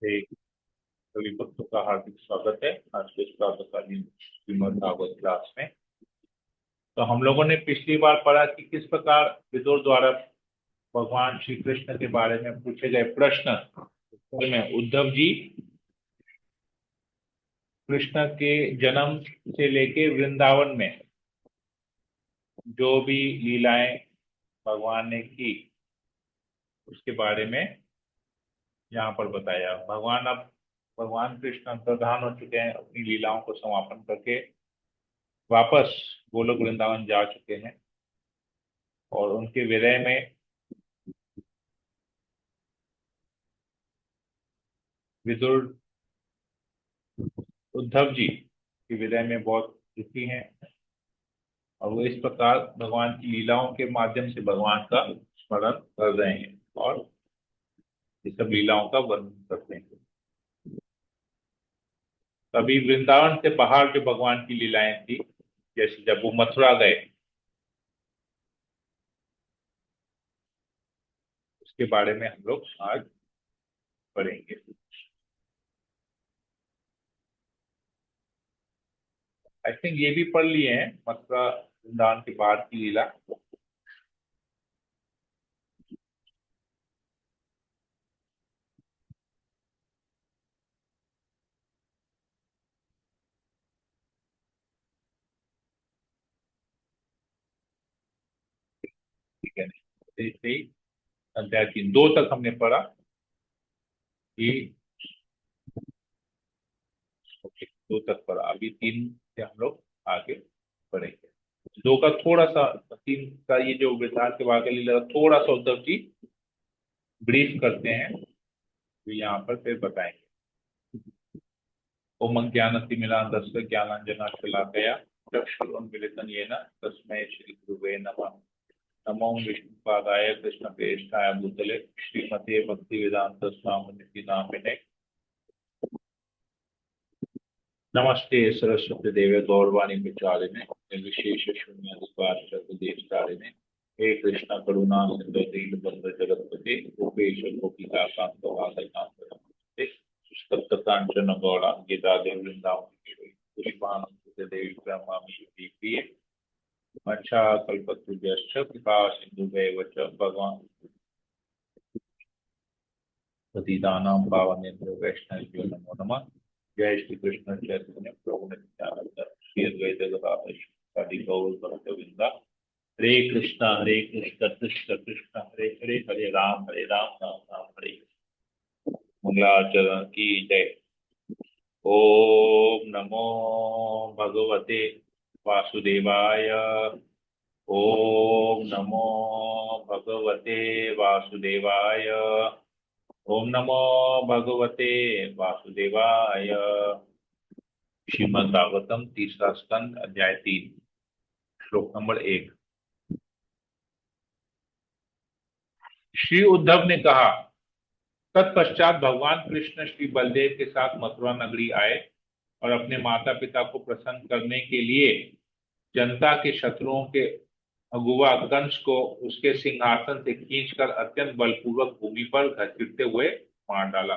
एक सभी भक्तों का हार्दिक स्वागत है आज के इस प्रातःकालीन श्रीमद् भागवत क्लास में। तो हम लोगों ने पिछली बार पढ़ा कि किस प्रकार विदुर द्वारा भगवान श्री कृष्ण के बारे में पूछे गए प्रश्न में उद्धव जी कृष्ण के जन्म से लेके वृंदावन में जो भी लीलाएं भगवान ने की उसके बारे में यहाँ पर बताया। भगवान कृष्ण अंतर्धान हो चुके हैं, अपनी लीलाओं को समापन करके वापस गोलोक वृंदावन जा चुके हैं और उनके विरह में विदुर उद्धव जी की विरह में बहुत दुखी हैं और वो इस प्रकार भगवान की लीलाओं के माध्यम से भगवान का स्मरण कर रहे हैं और ये सब लीलाओं का वर्णन करते हैं। तभी वृंदावन से बाहर जो भगवान की लीलाएं थी, जैसे जब वो मथुरा गए, उसके बारे में हम लोग आज पढ़ेंगे। आई थिंक ये भी पढ़ लिए हैं, मथुरा वृंदावन के बाहर की लीला। ठीक है, ऐसे ही अध्याय 3 2 तक हमने पढ़ा कि ओके, 2 तक पढ़ा, अभी 3 से हम लोग आगे बढ़ेंगे। 2 का थोड़ा सा, 3 का ये जो वृतांत के वाक्य लीला थोड़ा सा उद्धव जी ब्रीफ करते हैं, तो यहाँ पर फिर बताएंगे। ओम ज्ञानतिमिरान्धस्य ज्ञानाञ्जनशलाकया चक्षुरुन्मीलितं येन तस्मै श्रीगुरुवे नमः। नमो विष्णुपादाय कृष्णप्रेष्ठाय भूतले श्रीमते भक्तिवेदांत स्वामिनिधि नामिने नमस्ते सरस्वती देवे गौरवाणी प्रचारिणे निर्विशेष शून्यवादिने हे कृष्ण करुणा सिंधु दीनबंधु जगत्पते गोपेश गोपिका कांत राधाकांत कांचन गौड़ा गीता देव वृंदावन पुष्पानंद देवी ब्रह्मामी प्रिय अच्छा कल्पतरुभ्यश्च कृपा सिंधुभ्यैव च भगवान् पतितानां पावनेभ्यो वैष्णवेभ्यो नमो नमः। जय श्री कृष्ण चैतन्य प्रभु नित्यानंद श्री अद्वैत गदाधर श्री गौर भक्तवृंदा। हरे कृष्ण कृष्ण कृष्ण हरे हरे हरे राम राम राम हरे हरे। मंगलाचरण की जय। ओम नमो भगवते वासुदेवाय। ओम नमो भगवते वासुदेवाय। ओम नमो भगवते वासुदेवाय। श्रीमद् भागवतम तीसरा स्कंद अध्याय 3 श्लोक नंबर 1। श्री उद्धव ने कहा, तत्पश्चात भगवान कृष्ण श्री बलदेव के साथ मथुरा नगरी आए और अपने माता पिता को प्रसन्न करने के लिए जनता के शत्रुओं के अगुआ कंस को उसके सिंहासन से खींचकर अत्यंत बलपूर्वक भूमि पर घसीटते हुए मार डाला।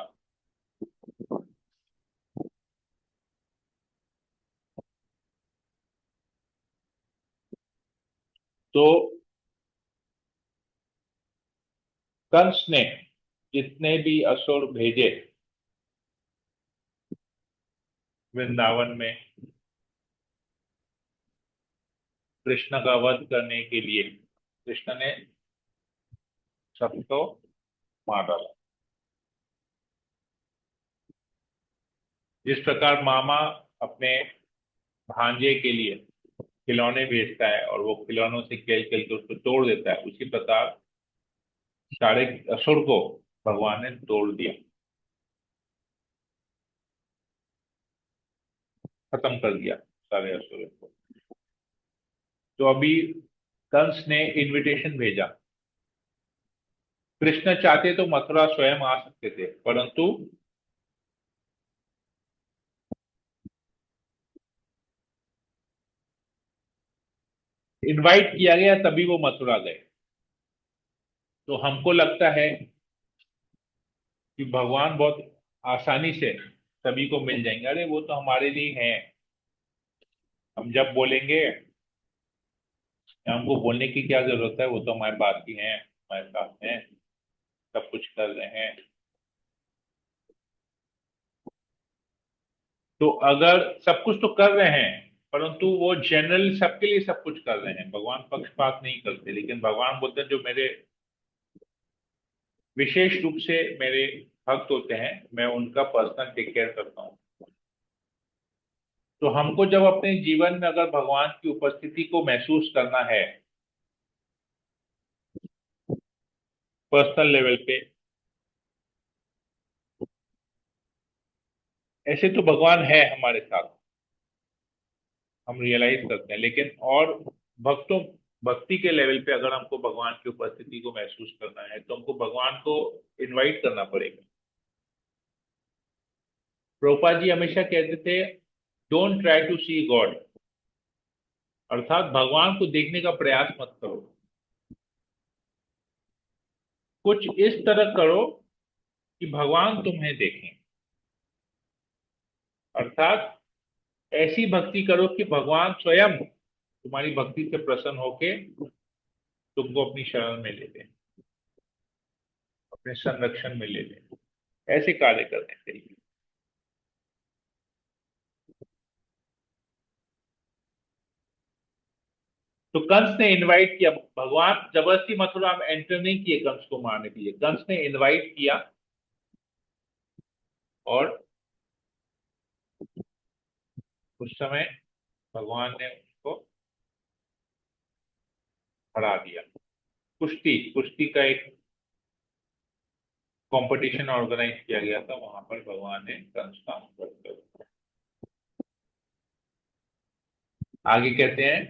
तो कंस ने जितने भी असुर भेजे वृंदावन में कृष्ण का वध करने के लिए, कृष्ण ने सबको मार डाला। जिस प्रकार मामा अपने भांजे के लिए खिलौने भेजता है और वो खिलौनों से खेल खेल कर उसको तोड़ देता है, उसी प्रकार सारे असुर को भगवान ने तोड़ दिया, खत्म कर दिया सारे असुरों को। तो अभी कंस ने इनविटेशन भेजा। कृष्ण चाहते तो मथुरा स्वयं आ सकते थे, परंतु इनवाइट किया गया तभी वो मथुरा गए। तो हमको लगता है कि भगवान बहुत आसानी से सभी को मिल जाएंगे। अरे वो तो हमारे लिए है, हम जब बोलेंगे, हमको बोलने की क्या जरूरत है, वो तो हमारे पास ही हैं, हमारे साथ हैं, सब कुछ कर रहे हैं। तो अगर सब कुछ तो कर रहे हैं, परंतु वो जनरल सबके लिए सब कुछ कर रहे हैं, भगवान पक्षपात नहीं करते। लेकिन भगवान बोलते हैं जो मेरे विशेष रूप से मेरे भक्त होते हैं, मैं उनका पर्सनल टेक केयर करता हूँ। तो हमको जब अपने जीवन में अगर भगवान की उपस्थिति को महसूस करना है पर्सनल लेवल पे, ऐसे तो भगवान है हमारे साथ, हम रियलाइज करते हैं। लेकिन और भक्तों भक्ति के लेवल पे अगर हमको भगवान की उपस्थिति को महसूस करना है, तो हमको भगवान को इनवाइट करना पड़ेगा। प्रभुपाद जी हमेशा कहते थे, don't try to see God, अर्थात भगवान को देखने का प्रयास मत करो, कुछ इस तरह करो कि भगवान तुम्हें देखें। अर्थात ऐसी भक्ति करो कि भगवान स्वयं तुम्हारी भक्ति से प्रसन्न होके तुमको अपनी शरण में ले ले, अपने संरक्षण में ले ले। ऐसे कार्य करने चाहिए। तो कंस ने इनवाइट किया, भगवान जबरदस्ती मथुरा में एंटर नहीं किए कंस को मारने के लिए, कंस ने इनवाइट किया और उस समय भगवान ने उसको हरा दिया। कुश्ती कुश्ती का एक कंपटीशन ऑर्गेनाइज किया गया था, वहां पर भगवान ने कंस का वध कर दिया। आगे कहते हैं,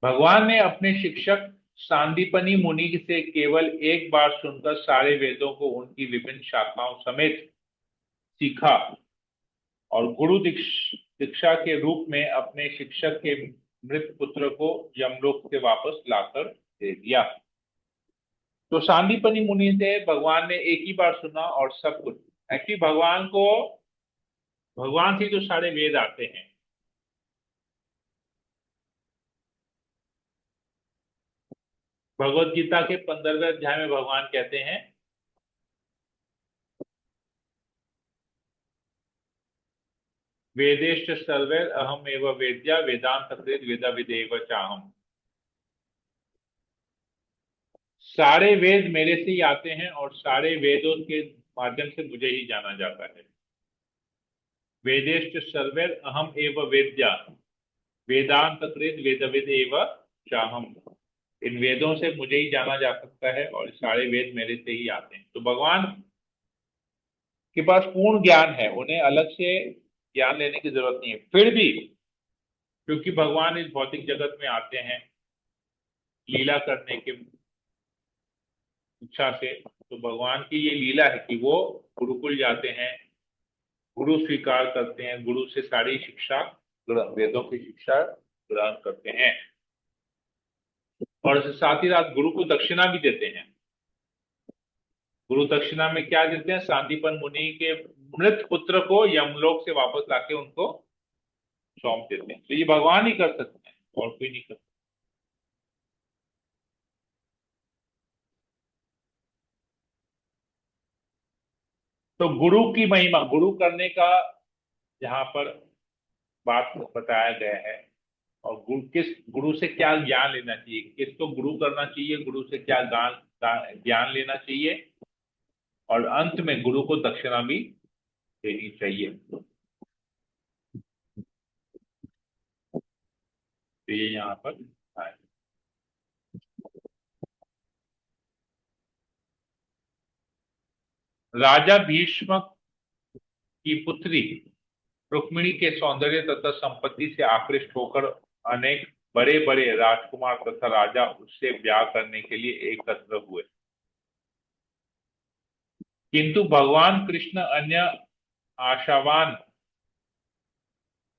भगवान ने अपने शिक्षक सांदीपनी मुनि से केवल एक बार सुनकर सारे वेदों को उनकी विभिन्न शाखाओं समेत सीखा और गुरु दीक्षा के रूप में अपने शिक्षक के मृत पुत्र को यमलोक से वापस लाकर दे दिया। तो सांदीपनी मुनि से भगवान ने एक ही बार सुना और सब कुछ। एक्चुअली भगवान से ही तो सारे वेद आते हैं। भगवत गीता के 15वें अध्याय में भगवान कहते हैं, वेदेश्च सर्वैर अहम एव वेद्या वेदांत वेद विदेव चाहम। सारे वेद मेरे से ही आते हैं और सारे वेदों के माध्यम से मुझे ही जाना जाता है। वेदेश्च सर्वैर अहम एव वेद्या वेदांत वेद विदेव चाहम। इन वेदों से मुझे ही जाना जा सकता है और सारे वेद मेरे से ही आते हैं। तो भगवान के पास पूर्ण ज्ञान है, उन्हें अलग से ज्ञान लेने की जरूरत नहीं है। फिर भी क्योंकि भगवान इस भौतिक जगत में आते हैं लीला करने की इच्छा से, तो भगवान की ये लीला है कि वो गुरुकुल जाते हैं, गुरु स्वीकार करते हैं, गुरु से सारी शिक्षा, वेदों की शिक्षा ग्रहण करते हैं और साथ ही साथ गुरु को दक्षिणा भी देते हैं। गुरु दक्षिणा में क्या देते हैं, सांदीपन मुनि के मृत पुत्र को यमलोक से वापस लाके उनको सौंप देते हैं। तो ये भगवान ही कर सकते हैं और कोई नहीं कर सकता। तो गुरु की महिमा, गुरु करने का यहाँ पर बात बताया गया है। और गुरु से क्या ज्ञान लेना चाहिए, किसको गुरु करना चाहिए, गुरु से क्या ज्ञान ज्ञान लेना चाहिए, और अंत में गुरु को दक्षिणा भी देनी चाहिए। तो ये यहाँ पर है। राजा भीष्म की पुत्री रुक्मिणी के सौंदर्य तथा संपत्ति से आकृष्ट होकर अनेक बड़े बड़े राजकुमार तथा राजा उससे ब्याह करने के लिए एकत्र हुए, किंतु भगवान कृष्ण अन्य आशावान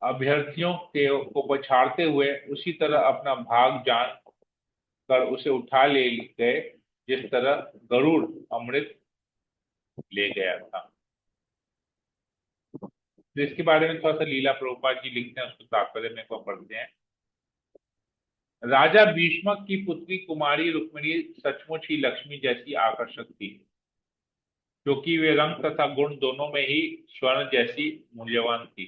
अभ्यर्थियों के को पछाड़ते हुए उसी तरह अपना भाग जान कर उसे उठा ले गए, जिस तरह गरुड़ अमृत ले गया था। तो इसके बारे में थोड़ा सा लीला प्रभुपाद जी लिखते हैं, उसको तात्पर्य में को पढ़ते हैं। राजा भीष्मक की पुत्री कुमारी रुक्मिणी सचमुच ही लक्ष्मी जैसी आकर्षक थी, क्योंकि वे रंग तथा गुण दोनों में ही स्वर्ण जैसी मूल्यवान थी।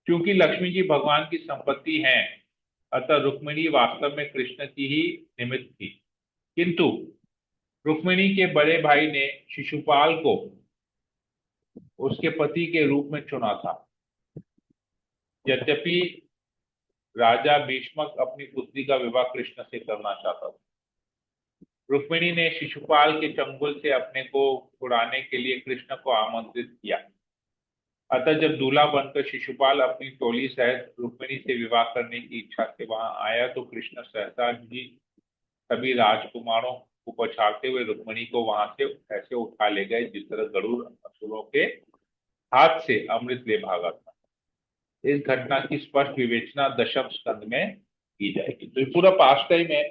क्योंकि लक्ष्मी जी भगवान की संपत्ति हैं, अतः रुक्मिणी वास्तव में कृष्ण की ही निमित्त थी। किंतु रुक्मिणी के बड़े भाई ने शिशुपाल को उसके पति के रूप में चुना था। यद्यपि राजा भीष्मक अपनी पुत्री का विवाह कृष्ण से करना चाहता था, रुक्मिणी ने शिशुपाल के चंगुल से अपने को छुड़ाने के लिए कृष्ण को आमंत्रित किया। अतः जब दूल्हा बनकर शिशुपाल अपनी टोली सहित रुक्मिणी से विवाह करने की इच्छा से वहां आया, तो कृष्ण सहसा ही सभी राजकुमारों को पछाड़ते हुए रुक्मिणी को वहां से ऐसे उठा ले गए, जिस तरह गरुड़ असुरों के हाथ से अमृत ले भागा था। इस घटना की स्पष्ट विवेचना दशम स्कंद में की जाएगी। तो ये पूरा पास्ट टाइम है।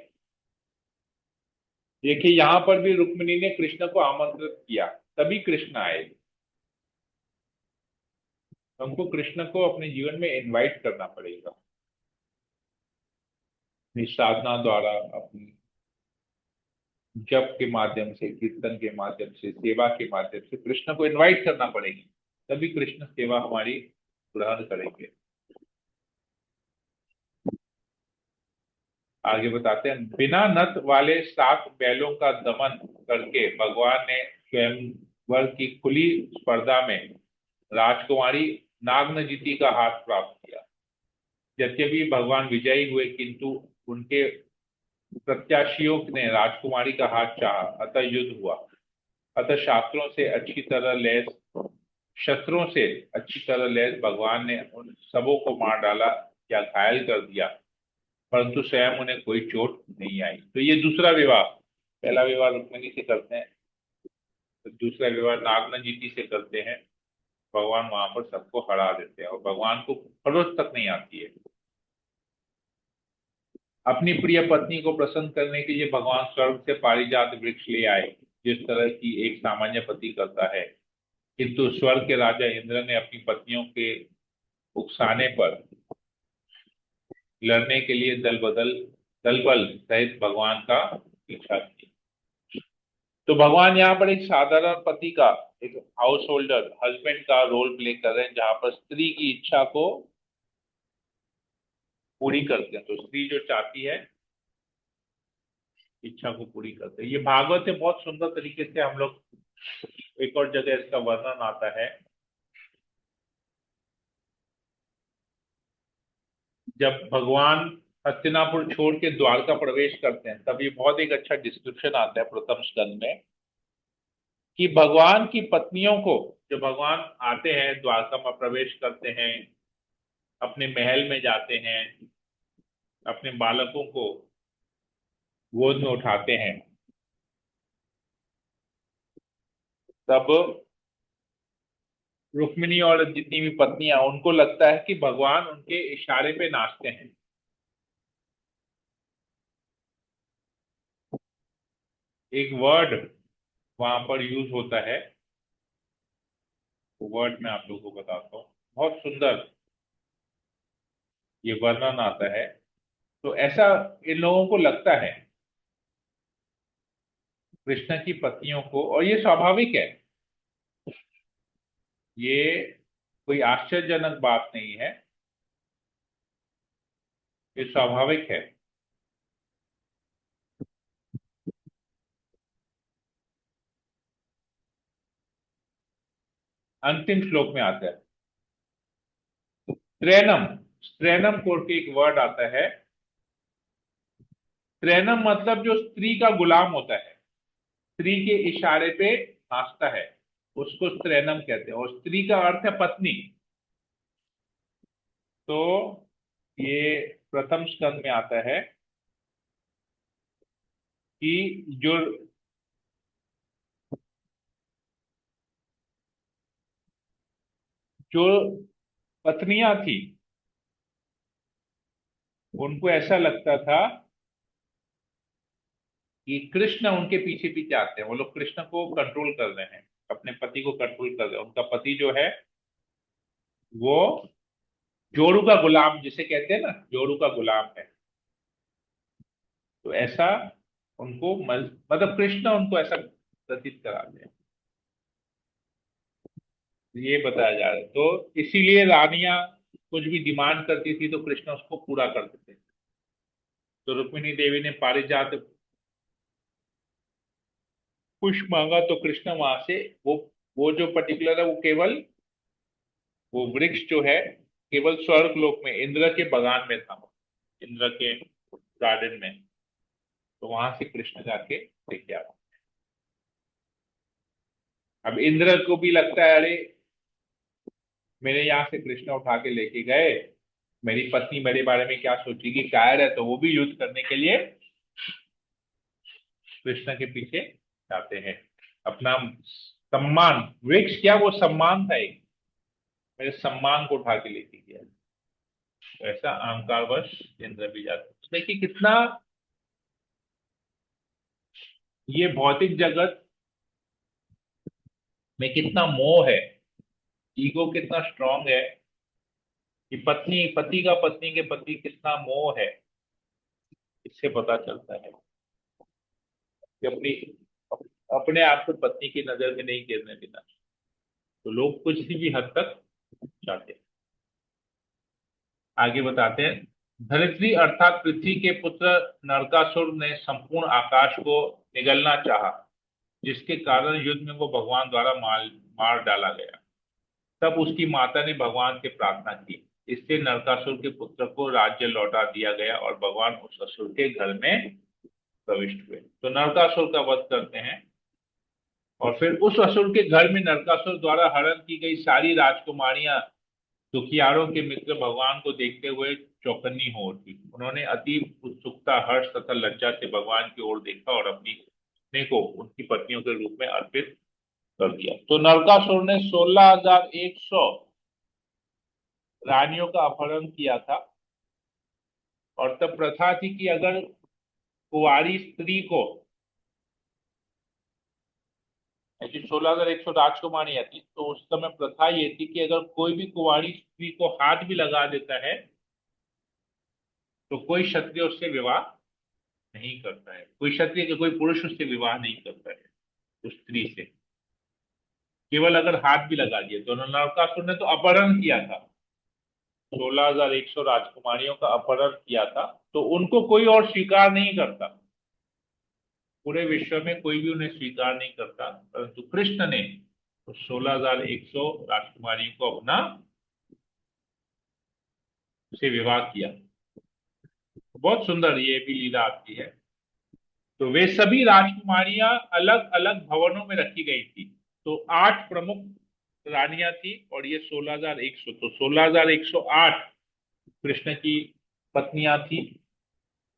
देखिए यहां पर भी रुक्मिणी ने कृष्ण को आमंत्रित किया, तभी कृष्ण आए। हमको कृष्ण को अपने जीवन में इनवाइट करना पड़ेगा, अपनी साधना द्वारा, अपनी जप के माध्यम से, कीर्तन के माध्यम से, सेवा के माध्यम से कृष्ण को इनवाइट करना पड़ेगी, तभी कृष्ण सेवा हमारी ग्रहण करेंगे। आगे बताते हैं, बिना नथ वाले 7 बैलों का दमन करके भगवान ने स्वयंवर की खुली स्पर्धा में राजकुमारी नागनजिति का हाथ प्राप्त किया। यद्यपि भगवान विजयी हुए, किंतु उनके प्रत्याशियों ने राजकुमारी का हाथ चाहा, अतः युद्ध हुआ। अतः शस्त्रों से अच्छी तरह लैस भगवान ने उन सबों को मार डाला या घायल कर दिया, परंतु स्वयं उन्हें कोई चोट नहीं आई। तो ये दूसरा विवाह, पहला विवाह रुक्मिणी से करते हैं, तो दूसरा विवाह नागनजीति से करते हैं। भगवान वहां पर सबको हरा देते हैं और भगवान को खरोच तक नहीं आती है। अपनी प्रिय पत्नी को प्रसन्न करने के लिए भगवान स्वर्ग से पारिजात वृक्ष ले आए, जिस तरह की एक सामान्य पति करता है। किंतु स्वर्ग के राजा इंद्र ने अपनी पत्नियों के उकसाने पर लड़ने के लिए दल बल सहित भगवान का इच्छा की। तो भगवान यहाँ पर एक साधारण पति का, एक हाउस होल्डर हस्बैंड का रोल प्ले कर रहे हैं, जहां पर स्त्री की इच्छा को पूरी करते हैं। तो स्त्री जो चाहती है, इच्छा को पूरी करते हैं। ये भागवत में बहुत सुंदर तरीके से हम लोग, एक और जगह इसका वर्णन आता है, जब भगवान हस्तिनापुर छोड़ के द्वारका प्रवेश करते हैं, तब ये बहुत एक अच्छा डिस्क्रिप्शन आता है प्रथम स्कंद में, कि भगवान की पत्नियों को, जब भगवान आते हैं द्वारका में प्रवेश करते हैं, अपने महल में जाते हैं, अपने बालकों को गोद में उठाते हैं, तब रुक्मिणी और जितनी भी पत्नियां, उनको लगता है कि भगवान उनके इशारे पे नाचते हैं। एक वर्ड वहां पर यूज होता है, वर्ड में आप लोगों को बताता हूँ, बहुत सुंदर ये वर्णन आता है। तो ऐसा इन लोगों को लगता है, कृष्ण की पत्नियों को, और ये स्वाभाविक है, ये कोई आश्चर्यजनक बात नहीं है, ये स्वाभाविक है। अंतिम श्लोक में आता है स्त्रैनम, स्त्रैनम कोड के एक वर्ड आता है। स्त्रैनम मतलब जो स्त्री का गुलाम होता है, स्त्री के इशारे पे नाचता है, उसको स्त्रैनम कहते हैं। और स्त्री का अर्थ है पत्नी। तो ये प्रथम स्कंद में आता है कि जो पत्नियां थी, उनको ऐसा लगता था कि कृष्ण उनके पीछे पीछे आते हैं, वो लोग कृष्ण को कंट्रोल कर रहे हैं, अपने पति को कंट्रोल कर रहे हैं। उनका पति जो है वो जोरू का गुलाम जिसे कहते हैं ना, जोरू का गुलाम है। तो ऐसा उनको मतलब कृष्ण उनको ऐसा प्रतीत कराते हैं। ये बताया जा रहा है। तो इसीलिए रानियां कुछ भी डिमांड करती थी तो कृष्ण उसको पूरा कर देते थे। तो रुक्मिणी देवी ने पारिजात पुष्प मांगा तो कृष्ण वहां से वो जो पर्टिकुलर है वो केवल वो वृक्ष जो है केवल स्वर्ग लोक में इंद्र के बगान में था, इंद्र के गार्डन में। तो वहां से कृष्ण जाके लेके आते। अब इंद्र को भी लगता है अरे मेरे यहाँ से कृष्ण उठा के लेके गए, मेरी पत्नी मेरे बारे में क्या सोचेगी, शायर है, तो वो भी युद्ध करने के लिए कृष्ण के पीछे जाते हैं। अपना सम्मान, वृक्ष क्या वो सम्मान था एक, मेरे सम्मान को उठा के लेके गया। तो ऐसा अहंकारवश इंद्र भी जाते हैं। तो देखिए कितना ये भौतिक जगत में कितना मोह है, ईगो कितना स्ट्रांग है, कि पत्नी पति का पत्नी के प्रति कितना मोह है, इससे पता चलता है कि अपने आप को पत्नी की नजर में नहीं गिरने देना। तो लोग कुछ भी हद तक जाते हैं। आगे बताते हैं। धरित्री अर्थात पृथ्वी के पुत्र नरकासुर ने संपूर्ण आकाश को निगलना चाहा, जिसके कारण युद्ध में वो भगवान द्वारा मार मार डाला गया। तब उसकी माता ने भगवान से प्रार्थना की। इससे नरकासुर के पुत्र को राज्य लौटा दिया गया और भगवान उस असुर के घर में प्रविष्ट हुए। तो नरकासुर का वध करते हैं और फिर उस असुर के घर में नरकासुर द्वारा हरण की गई सारी राजकुमारियां दुखियारों के मित्र भगवान को देखते हुए चौकन्नी हो उठी। उन्होंने अति उत्सुकता, हर्ष तथा लज्जा से भगवान की ओर देखा और अपनी पत्नी को उनकी पत्नियों के रूप में अर्पित कर दिया। तो नरकासुर ने 16,100 रानियों का अपहरण किया था। और तब प्रथा थी कि अगर कुंवारी स्त्री को, ऐसी 16,100 राजकुमारियां थी, तो उस समय प्रथा ये थी कि अगर कोई भी कुंवारी स्त्री को हाथ भी लगा देता है तो कोई क्षत्रिय उससे विवाह नहीं करता है, कोई क्षत्रिय के कोई पुरुष उससे विवाह नहीं करता है उस स्त्री से, केवल अगर हाथ भी लगा दिए। तो नरकासुर ने तो अपहरण किया था, 16,100 राजकुमारियों का अपहरण किया था। तो उनको कोई और स्वीकार नहीं करता, पूरे विश्व में कोई भी उन्हें स्वीकार नहीं करता, परंतु कृष्ण ने तो 16,100 राजकुमारियों को अपना से विवाह किया। बहुत सुंदर ये भी लीला आती है। तो वे सभी राजकुमारियां अलग अलग भवनों में रखी गई थी। तो 8 प्रमुख रानियां थी और ये 16,100, तो 16,108 कृष्ण की पत्नियां थी।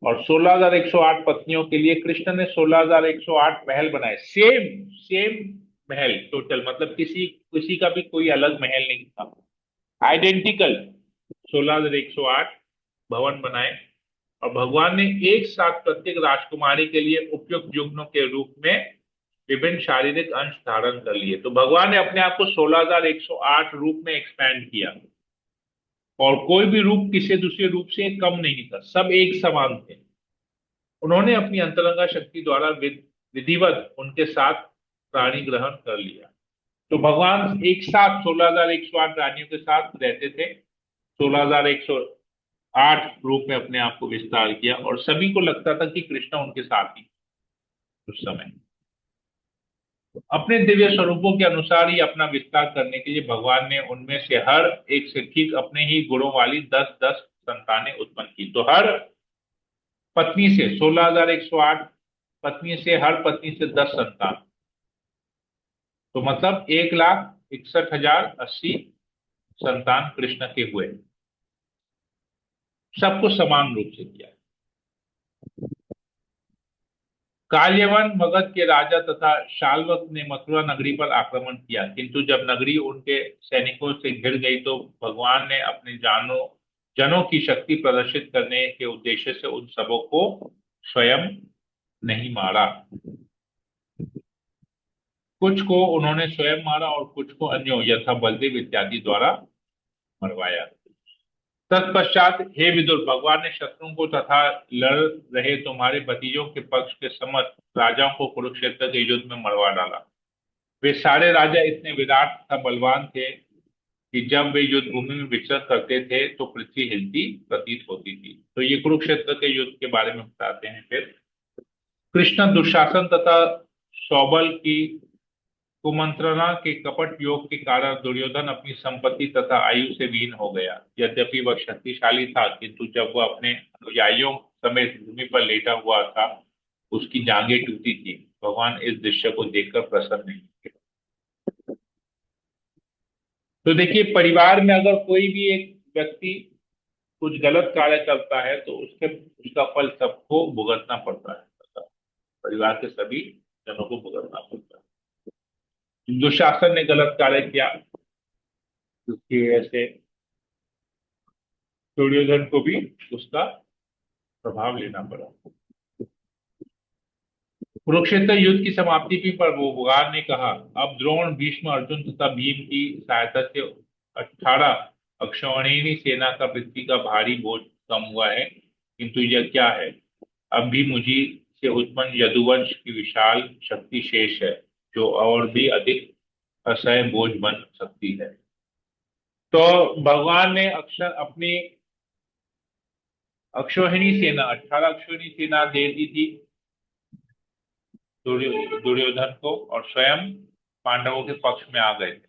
और 16,108 पत्नियों के लिए कृष्ण ने 16,108 महल बनाए, सेम सेम महल टोटल, मतलब किसी किसी का भी कोई अलग महल नहीं था, आइडेंटिकल 16,108 भवन बनाए। और भगवान ने एक साथ प्रत्येक राजकुमारी के लिए उपयुक्त युग्मों के रूप में विभिन्न शारीरिक अंश धारण कर लिए। तो भगवान ने अपने आप को 16,108 रूप में एक्सपैंड किया और कोई भी रूप किसी दूसरे रूप से कम नहीं था, सब एक समान थे। उन्होंने अपनी अंतरंगा शक्ति द्वारा विधिवत उनके साथ प्राणी ग्रहण कर लिया। तो भगवान एक साथ 16,108 रानियों के साथ रहते थे, 16,108 रूप में अपने आप को विस्तार किया और सभी को लगता था कि कृष्ण उनके साथ ही उस समय। अपने दिव्य स्वरूपों के अनुसार ही अपना विस्तार करने के लिए भगवान ने उनमें से हर एक से ठीक अपने ही गुणों वाली 10-10 संतानें उत्पन्न की। तो हर पत्नी से 16,108 पत्नी से हर पत्नी से 10 संतान, तो मतलब 1,61,080 संतान कृष्ण के हुए। सबको समान रूप से किया। काल्यवन मगध के राजा तथा शाल्वक ने मथुरा नगरी पर आक्रमण किया, किंतु जब नगरी उनके सैनिकों से घिर गई तो भगवान ने अपने जनों की शक्ति प्रदर्शित करने के उद्देश्य से उन सबों को स्वयं नहीं मारा। कुछ को उन्होंने स्वयं मारा और कुछ को अन्यों यथा बलदेव इत्यादि द्वारा मरवाया। तत्पश्चात हे विदुर, भगवान ने शत्रुओं को तथा लड़ रहे तुम्हारे भतीजों के पक्ष के समस्त राजाओं को कुरुक्षेत्र के युद्ध में मरवा डाला। वे सारे राजा इतने विराट तथा बलवान थे कि जब वे युद्ध भूमि में विचरण करते थे तो पृथ्वी हिलती प्रतीत होती थी। तो ये कुरुक्षेत्र के युद्ध के बारे में बताते हैं। फिर कृष्ण दुशासन तथा सौबल की कुमंत्रणा के कपट योग के कारण दुर्योधन अपनी संपत्ति तथा आयु से वीन हो गया। यद्यपि वह शक्तिशाली था, किंतु जब वह अपने अनुयायियों समेत भूमि पर लेटा हुआ था, उसकी जांघें टूटी थी। भगवान इस दृश्य को देखकर प्रसन्न नहीं थे। तो देखिए, परिवार में अगर कोई भी एक व्यक्ति कुछ गलत कार्य करता है तो उसके उसका फल सबको भुगतना पड़ता है। परिवार के सभी जनों को भुगतना पड़ता है। दुशासन ने गलत कार्य किया, उसकी वजह से दुर्योधन को भी उसका प्रभाव लेना पड़ा। कुरुक्षेत्र युद्ध की समाप्ति की पर वो भगवान ने कहा, अब द्रोण, भीष्म, अर्जुन तथा भीम की सहायता से 18 अक्षौहिणी सेना का पृथ्वी का भारी बोझ कम हुआ है, किंतु यह क्या है, अब भी मुझे से उत्पन्न यदुवंश की विशाल शक्ति शेष है, जो और भी अधिक असह्य बोझ बन सकती है। तो भगवान ने अक्षर अपनी अक्षौहिणी सेना, 18 अक्षौहिणी सेना दे दी थी दुर्योधन को, और स्वयं पांडवों के पक्ष में आ गए थे।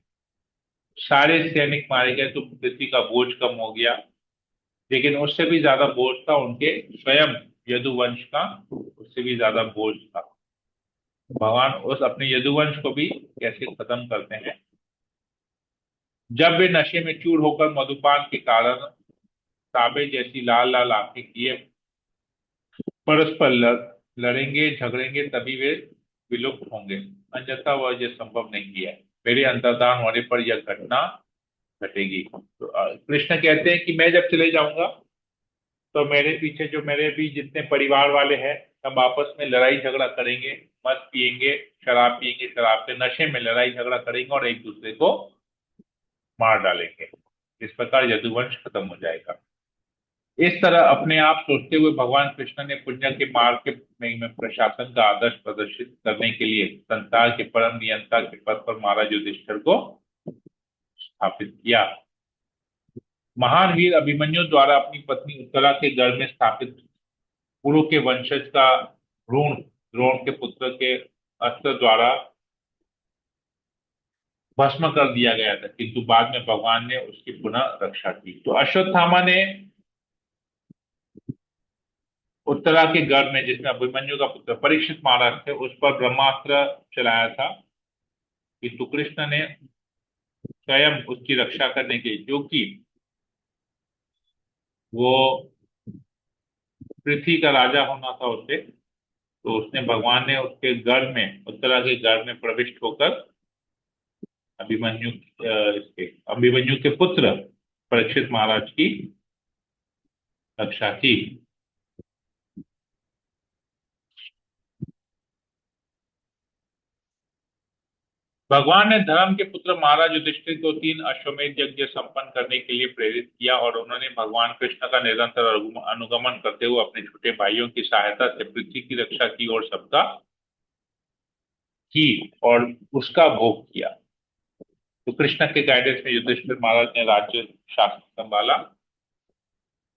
सारे सैनिक मारे गए तो पृथ्वी का बोझ कम हो गया, लेकिन उससे भी ज्यादा बोझ था उनके स्वयं यदुवंश का, उससे भी ज्यादा बोझ था। भगवान उस अपने यदुवंश को भी कैसे खत्म करते हैं। जब वे नशे में चूर होकर मधुपान के कारण तांबे जैसी लाल लाल आंखें किए परस्पर लड़ेंगे झगड़ेंगे, तभी वे विलुप्त होंगे, अन्यथा वह यह संभव नहीं है। मेरे अंतर्धान होने पर यह घटना घटेगी। तो कृष्ण कहते हैं कि मैं जब चले जाऊंगा तो मेरे पीछे जो मेरे भी जितने परिवार वाले हैं, सब आपस में लड़ाई झगड़ा करेंगे, मद पिएंगे, शराब के नशे में लड़ाई झगड़ा करेंगे और एक दूसरे को मार डालेंगे। इस प्रकार यदुवंश खत्म हो जाएगा। इस तरह अपने आप सोचते हुए भगवान कृष्ण ने पुण्य के मार्ग के में प्रशासन का आदर्श प्रदर्शित करने के लिए संसार के परम नियंता के पद पर महाराज युधिष्ठिर को स्थापित किया। महान वीर अभिमन्यु द्वारा अपनी पत्नी उत्तरा के गर्भ में स्थापित कुरु के वंशज का भ्रूण द्रोण के पुत्र के अस्त्र द्वारा भस्म कर दिया गया था, किंतु बाद में भगवान ने उसकी पुनः रक्षा की। तो अश्वत्थामा ने उत्तरा के गर्भ में, जिसमें अभिमन्यु का पुत्र परीक्षित महाराज थे, उस पर ब्रह्मास्त्र चलाया था, किंतु कृष्ण ने स्वयं उसकी रक्षा करने के, जो कि वो पृथ्वी का राजा होना था उसे, तो उसने भगवान ने उसके गर्भ में, उत्तरा के गर्भ में प्रविष्ट होकर अभिमन्यु के पुत्र परीक्षित महाराज की रक्षा की। भगवान ने धर्म के पुत्र महाराज युधिष्ठिर को 3 अश्वमेध यज्ञ संपन्न करने के लिए प्रेरित किया, और उन्होंने भगवान कृष्ण का निरंतर अनुगमन करते हुए अपने छोटे भाइयों की सहायता से पृथ्वी की रक्षा की और सबका की और उसका भोग किया। तो कृष्ण के गाइडेंस में युधिष्ठिर महाराज ने राज्य शासन संभाला।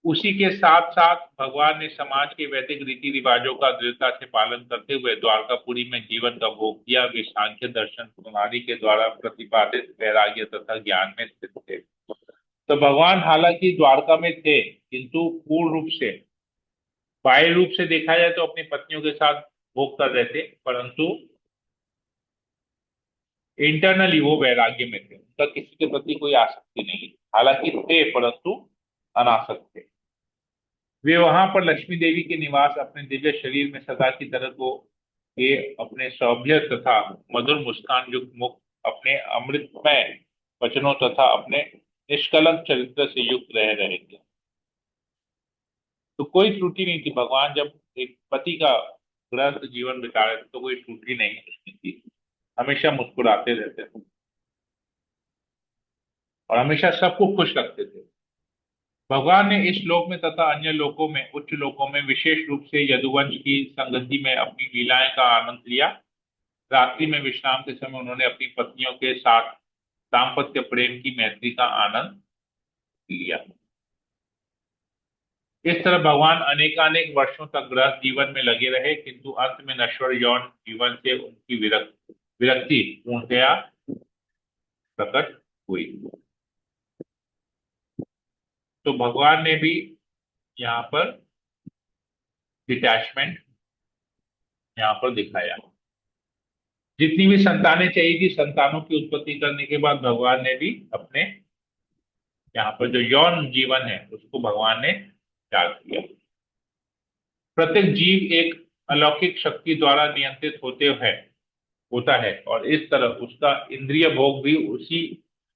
उसी के साथ साथ भगवान ने समाज के वैदिक रीति रिवाजों का दृढ़ता से पालन करते हुए द्वारकापुरी में जीवन का भोग किया। वे सांख्य दर्शन प्रणाली के द्वारा प्रतिपादित वैराग्य तथा ज्ञान में स्थित थे। तो भगवान हालांकि द्वारका में थे, किंतु पूर्ण रूप से, बाह्य रूप से देखा जाए तो अपनी पत्नियों के साथ भोग कर रहे थे, परंतु इंटरनली वो वैराग्य में थे। उनका किसी के प्रति कोई आसक्ति नहीं, हालांकि थे परंतु अनासक्त थे। वे वहां पर लक्ष्मी देवी के निवास अपने दिव्य शरीर में सदा की तरह को ये अपने सौभ्य तथा मधुर मुस्कान युक्त मुख, अपने अमृतमय वचनों तथा अपने निष्कलंक चरित्र से युक्त रह रहे थे। तो कोई त्रुटि नहीं थी। भगवान जब एक पति का गृहस्थ जीवन बिता रहे थे तो कोई त्रुटि नहीं उसकी थी, हमेशा मुस्कुराते रहते थे। और हमेशा सबको खुश रखते थे। भगवान ने इस लोक में तथा अन्य लोकों में, उच्च लोकों में विशेष रूप से यदुवंश की संगति में अपनी लीलाएं का आनंद लिया। रात्रि में विश्राम के समय उन्होंने अपनी पत्नियों के साथ दाम्पत्य प्रेम की मैत्री का आनंद लिया। इस तरह भगवान अनेकानेक वर्षों तक गृहस्थ जीवन में लगे रहे, किंतु अंत में नश्वर यौन जीवन से उनकी विरक्ति पूर्णतया प्रकट हुई। तो भगवान ने भी यहाँ पर डिटैचमेंट यहाँ पर दिखाया। जितनी भी संतानें चाहिए थी, संतानों की उत्पत्ति करने के बाद भगवान ने भी अपने यहाँ पर जो यौन जीवन है उसको भगवान ने त्याग किया। प्रत्येक जीव एक अलौकिक शक्ति द्वारा नियंत्रित होता है और इस तरह उसका इंद्रिय भोग भी उसी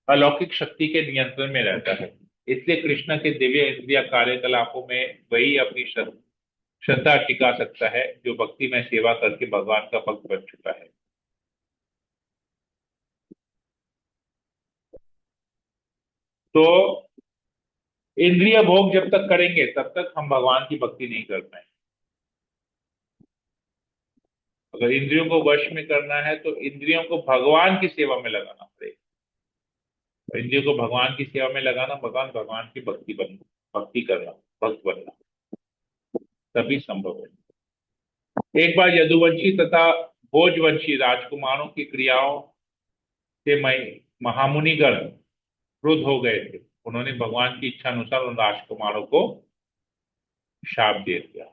अलौकिक शक्ति के नियंत्रण में रहता है। इसलिए कृष्ण के दिव्य इंद्रिय कार्यकलापों में वही अपनी श्रद्धा टिका सकता है जो भक्ति में सेवा करके भगवान का भक्त बन चुका है। तो इंद्रिय भोग जब तक करेंगे तब तक हम भगवान की भक्ति नहीं कर पाएंगे। अगर इंद्रियों को वश में करना है तो इंद्रियों को भगवान की सेवा में लगाना पड़ेगा। तो इंद्रियों को भगवान की सेवा में लगाना, भगवान की भक्ति करना, भक्त बनना, तभी संभव है। एक बार यदुवंशी तथा भोजवंशी राजकुमारों की क्रियाओं से महामुनिगण क्रुद्ध हो गए थे। उन्होंने भगवान की इच्छा अनुसार उन राजकुमारों को शाप दे दिया।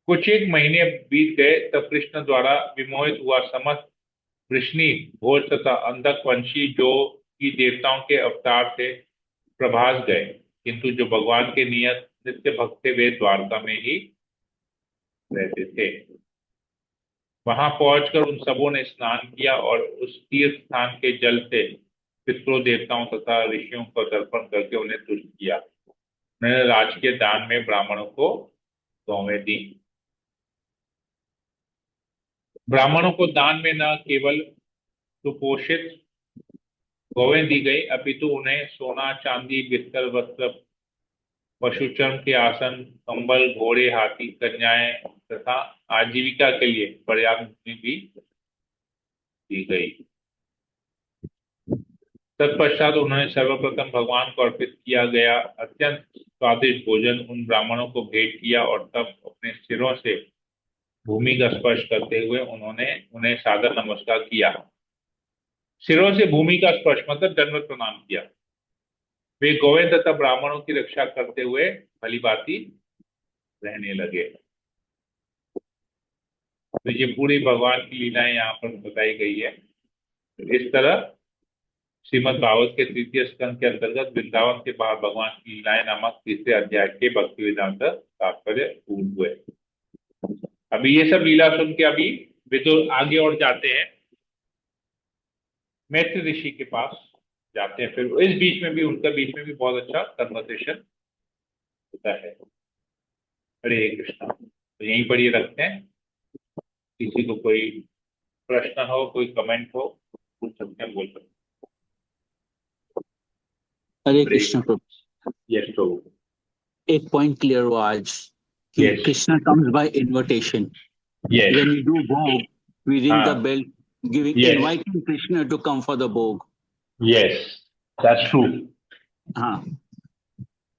कुछ एक महीने बीत गए तब कृष्ण द्वारा विमोहित हुआ समस्त वृष्णि, भोज तथा अंधक वंशी जो कि देवताओं के अवतार थे प्रभास गए, किंतु जो भगवान के नियत नित्य भक्त थे वे द्वारका में ही रहते थे। वहां पहुंचकर उन सबों ने स्नान किया और उस तीर्थ स्थान के जल से पितरों, देवताओं तथा ऋषियों को तर्पण करके उन्हें तुष्ट किया। उन्होंने राजकीय दान में ब्राह्मणों को गौवें दी। ब्राह्मणों को दान में न केवल सुपोषित गौवें दी गई, अपितु उन्हें सोना, चांदी, बिस्तर, वस्त्र, पशुचर्म के आसन, कंबल, घोड़े, हाथी, कन्याएं तथा आजीविका के लिए पर्याप्त भूमि भी दी गई। तत्पश्चात उन्होंने सर्वप्रथम भगवान को अर्पित किया गया अत्यंत स्वादिष्ट भोजन उन ब्राह्मणों को भेंट किया और तब अपने सिरों से भूमि का स्पर्श करते हुए उन्होंने उन्हें सादर नमस्कार किया। सिरों से भूमि का स्पर्श मतलब दंडवत प्रणाम किया। वे गौवें तथा ब्राह्मणों की रक्षा करते हुए भलीभांति रहने लगे। तो ये पूरी भगवान की लीलाएं यहाँ पर बताई गई है। तो इस तरह श्रीमद् भागवत के तृतीय स्कंद के अंतर्गत वृंदावन के बाहर भगवान की लीलाएं नामक तीसरे अध्याय के भक्ति वेदांत तात्पर्य पूर्ण हुए। अभी ये सब लीला सुन के अभी विदुर आगे और जाते हैं, मैत्री ऋषि के पास जाते हैं। फिर इस बीच में भी उनका बीच में भी बहुत अच्छा कन्वर्सेशन होता है। हरे कृष्णा। तो यहीं पर ये रखते हैं। किसी को कोई प्रश्न हो, कोई कमेंट हो, पूछ सकते हैं, बोल सकते हैं। हरे कृष्ण प्रभु। यस प्रभु। एक पॉइंट क्लियर हुआ आज कि Yes. Krishna comes by invitation. Yes. When we do bhog, we ring the bell, Yes. inviting Krishna to come for the bhog. Yes, that's true. हाँ,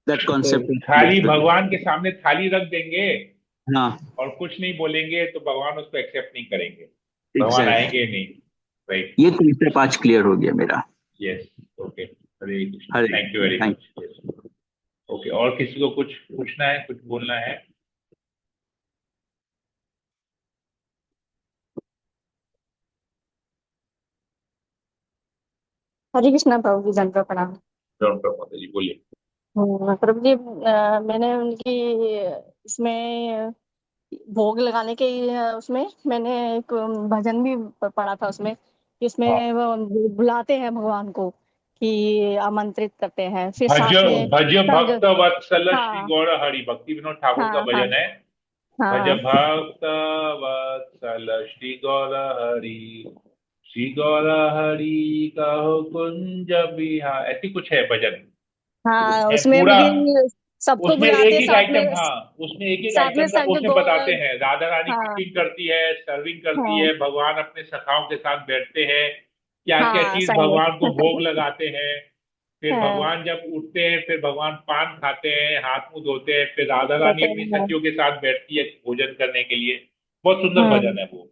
that concept. तो थाली भगवान के सामने थाली रख देंगे हाँ, और कुछ नहीं बोलेंगे तो भगवान उसको एक्सेप्ट नहीं करेंगे। भगवान आएंगे नहीं। राइट। ये 3 से 5 क्लियर हो गया मेरा। Yes, okay. Hare Krishna. Thank you very much. Okay, और किसी को कुछ पूछना है, कुछ बोलना है? हरे कृष्णा प्रभु जी, दंड प्रणाम। जी बोलिए। प्रभु जी, मैंने उनकी इसमें भोग लगाने के उसमें मैंने एक भजन भी पढ़ा था उसमें, इसमें वो बुलाते हैं भगवान को कि आमंत्रित करते हैं, फिर साथ में भज भक्त वत्सल हाँ, श्री गौर हरि, भक्ति विनोद ठाकुर का भजन है। भज भक्त वत्सल श्री गौर हरि, श्री गौरा हरि कहो कुंज बिहार, ऐसी कुछ है भजन हाँ, उसमें उसमें पूरा। मतलब सबको उसमें एक बुलाते हैं एक साथ में। आइटम, हाँ, उसमें एक एक साथ में आइटम का संग उसमें गो बताते हैं। राधा रानी हाँ कुकिंग करती है, सर्विंग करती हाँ है, भगवान अपने सखाओं के साथ बैठते हैं, क्या क्या हाँ चीज संग भगवान को भोग लगाते हैं। फिर हाँ भगवान जब उठते हैं, फिर भगवान पान खाते हैं, हाथ मुंह धोते हैं, फिर राधा रानी कहते अपनी हैं। सखियों के साथ बैठती है भोजन करने के लिए। बहुत सुंदर हम्म भजन है वो।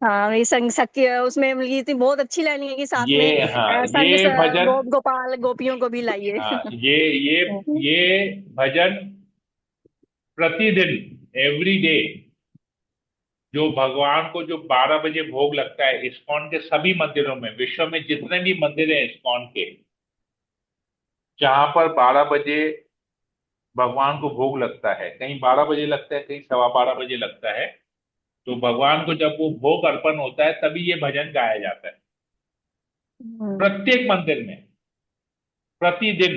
हाँ, ये संग सखी उसमें मतलब ये इतनी बहुत अच्छी लाइन है कि साथ में ये, हाँ, संग ये भजन, गोपाल गोपियों को भी लाइए। हाँ, ये भजन प्रतिदिन, एवरी डे, जो भगवान को जो 12 बजे भोग लगता है इस्कॉन के सभी मंदिरों में, विश्व में जितने भी मंदिर हैं इस्कॉन के, जहां पर 12 बजे भगवान को भोग लगता है, कहीं 12 बजे लगता है, कहीं 12:15 बजे लगता है, तो भगवान को जब वो भोग अर्पण होता है तभी ये भजन गाया जाता है। हम्म, प्रत्येक मंदिर में प्रतिदिन,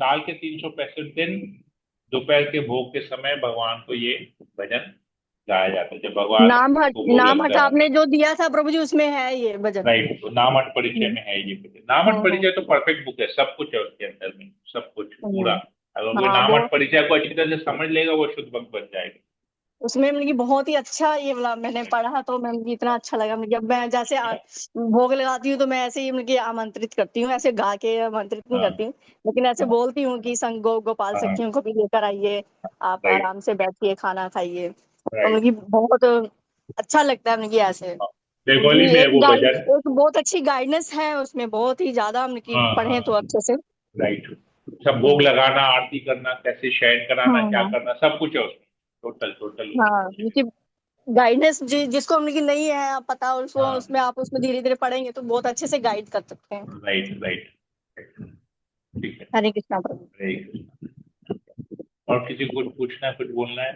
साल के 365 दिन, दोपहर के भोग के समय भगवान को ये भजन गाया जाता है, जब भगवान को भोग नाम हट लगता है। आपने जो दिया था प्रभु जी, उसमें है ये भजन। राइट, तो नामट परिचय हम्म में है ये भजन। नामट हम्म परिचय तो परफेक्ट बुक है, सब कुछ है उसके अंदर में, सब कुछ पूरा। हम्म, अगर कोई हाँ वो नामट परिचय को अच्छी तरह से समझ लेगा वो शुद्ध भक्त बन जाएगा। उसमें मतलब कि बहुत ही अच्छा ये वाला मैंने पढ़ा, तो मैं मुझे इतना अच्छा लगा। मतलब जब मैं जैसे भोग लगाती हूँ तो मैं ऐसे ही मतलब कि आमंत्रित करती हूँ, ऐसे गा के आमंत्रित नहीं हाँ करती हूँ, लेकिन ऐसे हाँ बोलती हूँ कि संग गोपाल हाँ। सखियों को भी लेकर आइए, आप राइट आराम से बैठिए खाना खाइए। तो मतलब राइट। कि बहुत अच्छा लगता है मतलब कि ऐसे। तो मतलब बंगाली कि में है वो भजन। एक बहुत अच्छी गाइडेंस है उसमें, बहुत ही ज्यादा मतलब कि हाँ हाँ पढ़े तो हाँ। अच्छे से। राइट। सब भोग हम्म, लगाना, आरती करना, कैसे शयन कराना, हाँ क्या हाँ करना, सब कुछ है उसमें। टोटल टोटल हाँ, क्योंकि गाइडेंस जिसको मतलब कि नहीं है आप पता, उसको हाँ। उसमें आप उसमें धीरे धीरे पढ़ेंगे तो बहुत अच्छे से गाइड कर सकते हैं। Right right. ठीक है। हरे कृष्णा प्रभु। हरे कृष्ण। और किसी को कुछ पूछना है, कुछ बोलना है?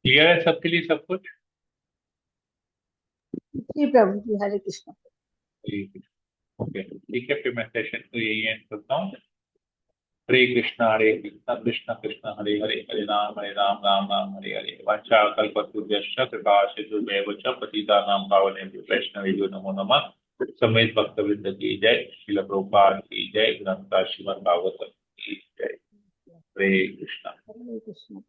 क्लियर है सबके लिए सब कुछ? जी प्रभु जी, हरे कृष्ण। ठीक है। ओके, ठीक है, फिर मैं सेशन को यही एंड करता हूँ। हरे कृष्णा कृष्ण कृष्ण हरे हरे, हरे राम राम राम हरे हरे। वाचा कल्पतरुभ्यश्च कृपा सिंधुभ्येव च पतितानां पावनेभ्यो वैष्णवेभ्यो नमो नमः। समेत भक्तवृंद की जय, श्रील प्रभुपाद की जय, ग्रंथ श्रीमद् भागवत की जय। हरे कृष्णा। हरे कृष्ण।